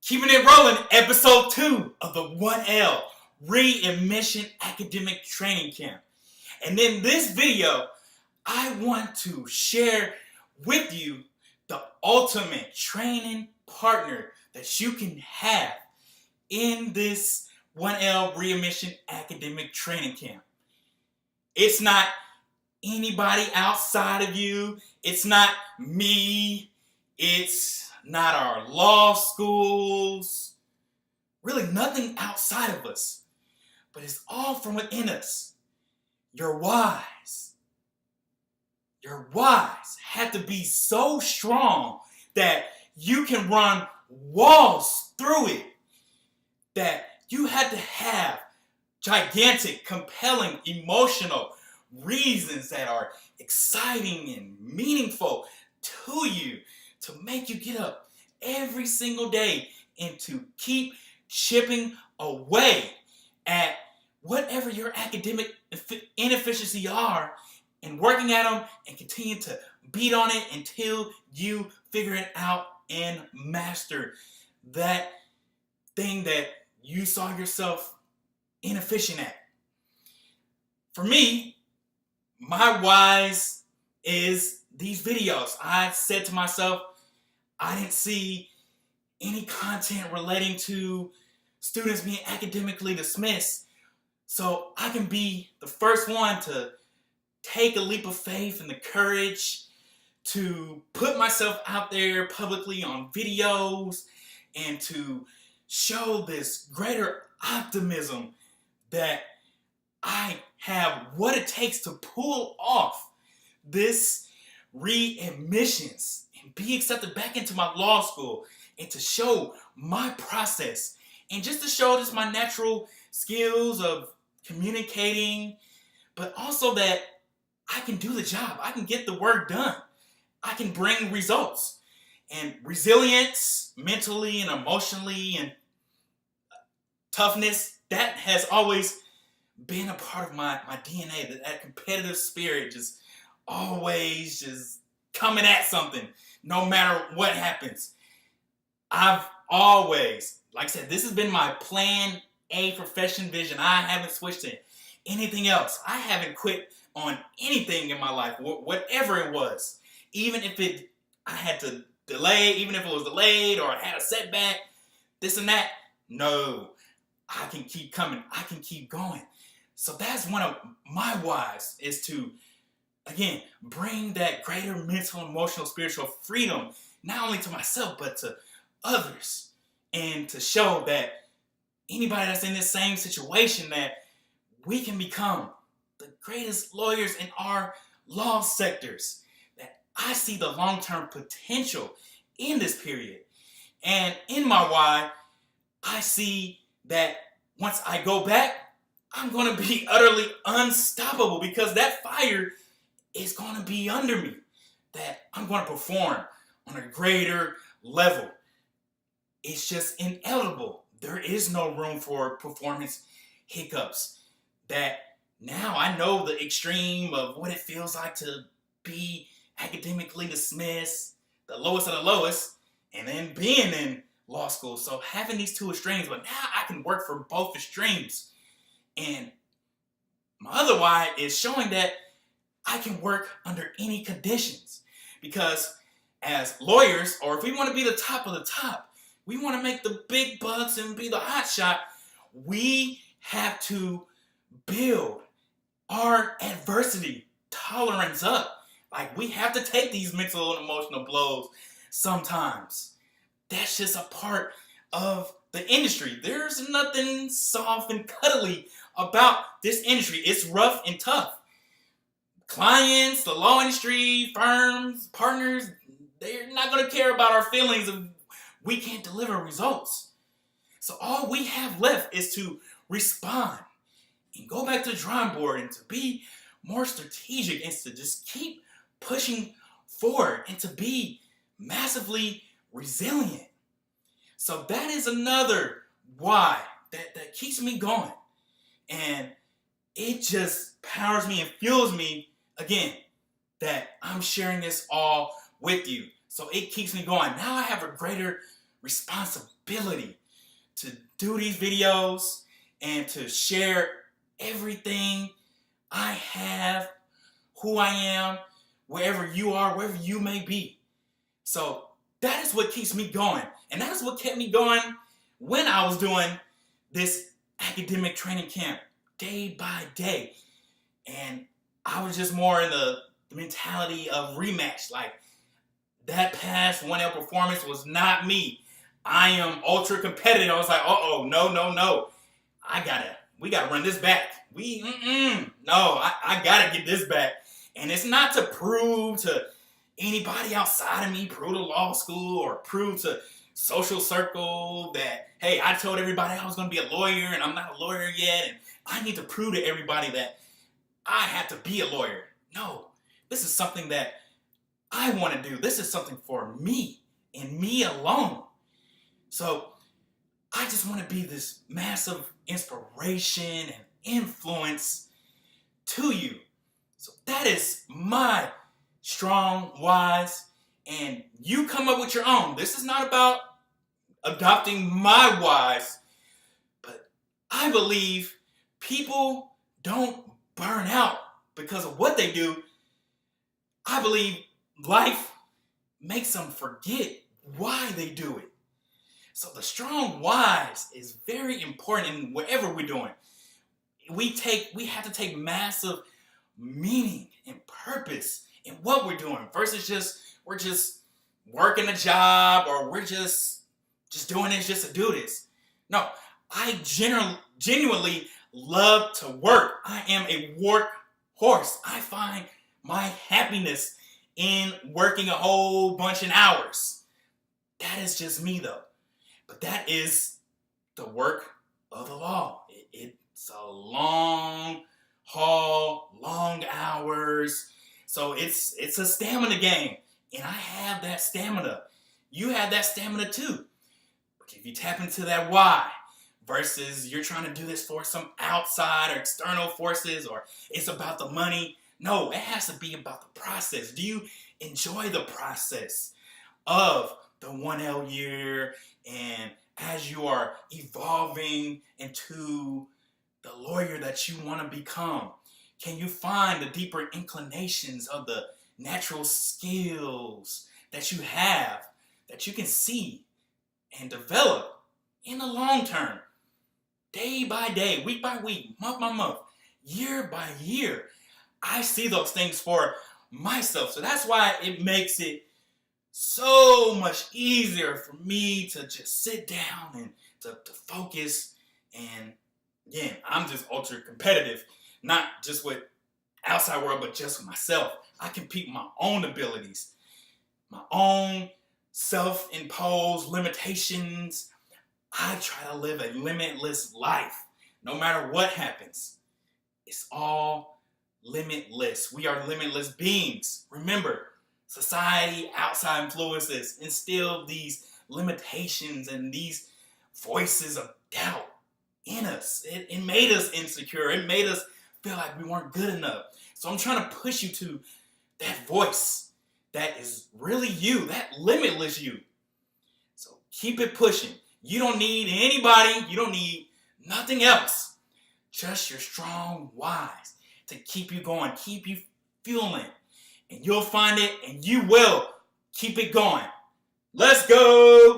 Keeping it rolling, episode 2 of the 1L Readmission Academic Training Camp. And in this video, I want to share with you the ultimate training partner that you can have in this 1L Readmission Academic Training Camp. It's not anybody outside of you. It's not me. It's not our law schools. Really nothing outside of us. But it's all from within us. Your whys. Your whys have to be so strong that you can run walls through it. That you have to have gigantic, compelling, emotional reasons that are exciting and meaningful to you to make you get up every single day and to keep chipping away at whatever your academic inefficiency are and working at them and continue to beat on it until you figure it out and master that thing that you saw yourself inefficient at. For me, my whys is these videos. I said to myself, I didn't see any content relating to students being academically dismissed. So I can be the first one to take a leap of faith and the courage to put myself out there publicly on videos and to show this greater optimism that I have what it takes to pull off this readmissions and be accepted back into my law school and to show my process and just to show just my natural skills of communicating, but also that I can do the job. I can get the work done. I can bring results and resilience mentally and emotionally and toughness. That has always been a part of my DNA, that competitive spirit just always just coming at something no matter what happens. I've always, like I said, this has been my plan A profession vision. I haven't switched to anything else. I haven't quit on anything in my life, whatever it was. Even if I had to delay, even if it was delayed or I had a setback, this and that, no, I can keep coming. I can keep going. So that's one of my whys, is to, again, bring that greater mental, emotional, spiritual freedom, not only to myself, but to others. And to show that anybody that's in this same situation, that we can become the greatest lawyers in our law sectors. That I see the long-term potential in this period. And in my why, I see that once I go back, I'm going to be utterly unstoppable because that fire is going to be under me. That I'm going to perform on a greater level. It's just inevitable. There is no room for performance hiccups. That now I know the extreme of what it feels like to be academically dismissed, the lowest of the lowest, and then being in law school. So having these two extremes, but now I can work for both extremes. And my other why is showing that I can work under any conditions. Because as lawyers, or if we want to be the top of the top, we want to make the big bucks and be the hot shot, we have to build our adversity tolerance up. Like, we have to take these mental and emotional blows sometimes. That's just a part of the industry. There's nothing soft and cuddly about this industry. It's rough and tough. Clients, the law industry, firms, partners, they're not going to care about our feelings if we can't deliver results. So all we have left is to respond and go back to the drawing board and to be more strategic and to just keep pushing forward and to be massively resilient. So that is another why that keeps me going. And it just powers me and fuels me, again, that I'm sharing this all with you. So it keeps me going. Now I have a greater responsibility to do these videos and to share everything I have, who I am, wherever you are, wherever you may be. So that is what keeps me going. And that is what kept me going when I was doing this academic training camp day by day. And I was just more in the mentality of rematch. Like, that past 1L performance was not me. I am ultra competitive. I was like, no. We gotta run this back. I gotta get this back. And it's not to prove to anybody outside of me, prove to law school or prove to social circle that, hey, I told everybody I was gonna be a lawyer and I'm not a lawyer yet, and I need to prove to everybody that I have to be a lawyer. No, this is something that I want to do. This is something for me and me alone. So I just want to be this massive inspiration and influence to you. So that is my strong whys, and you come up with your own. This is not about adopting my whys, but I believe people don't burn out because of what they do. I believe life makes them forget why they do it. So the strong whys is very important in whatever we're doing. We have to take massive meaning and purpose in what we're doing versus we're just working a job, or we're just doing this just to do this. No, I genuinely love to work. I am a workhorse. I find my happiness in working a whole bunch of hours. That is just me, though. But that is the work of the law. It's a long haul, long hours. So it's a stamina game. And I have that stamina. You have that stamina too. But if you tap into that why versus you're trying to do this for some outside or external forces, or it's about the money. No, it has to be about the process. Do you enjoy the process of the 1L year, and as you are evolving into the lawyer that you want to become? Can you find the deeper inclinations of the natural skills that you have, that you can see and develop in the long term, day by day, week by week, month by month, year by year? I see those things for myself. So that's why it makes it so much easier for me to just sit down and to focus. And again, I'm just ultra competitive, not just with outside world, but just with myself. I compete with my own abilities, my own self-imposed limitations. I try to live a limitless life, no matter what happens. It's all limitless. We are limitless beings. Remember, society, outside influences instill these limitations and these voices of doubt in us. It made us insecure. It made us feel like we weren't good enough. So I'm trying to push you to that voice that is really you, that limitless you. So keep it pushing. You don't need anybody. You don't need nothing else. Just your strong whys to keep you going, keep you fueling. And you'll find it, and you will keep it going. Let's go.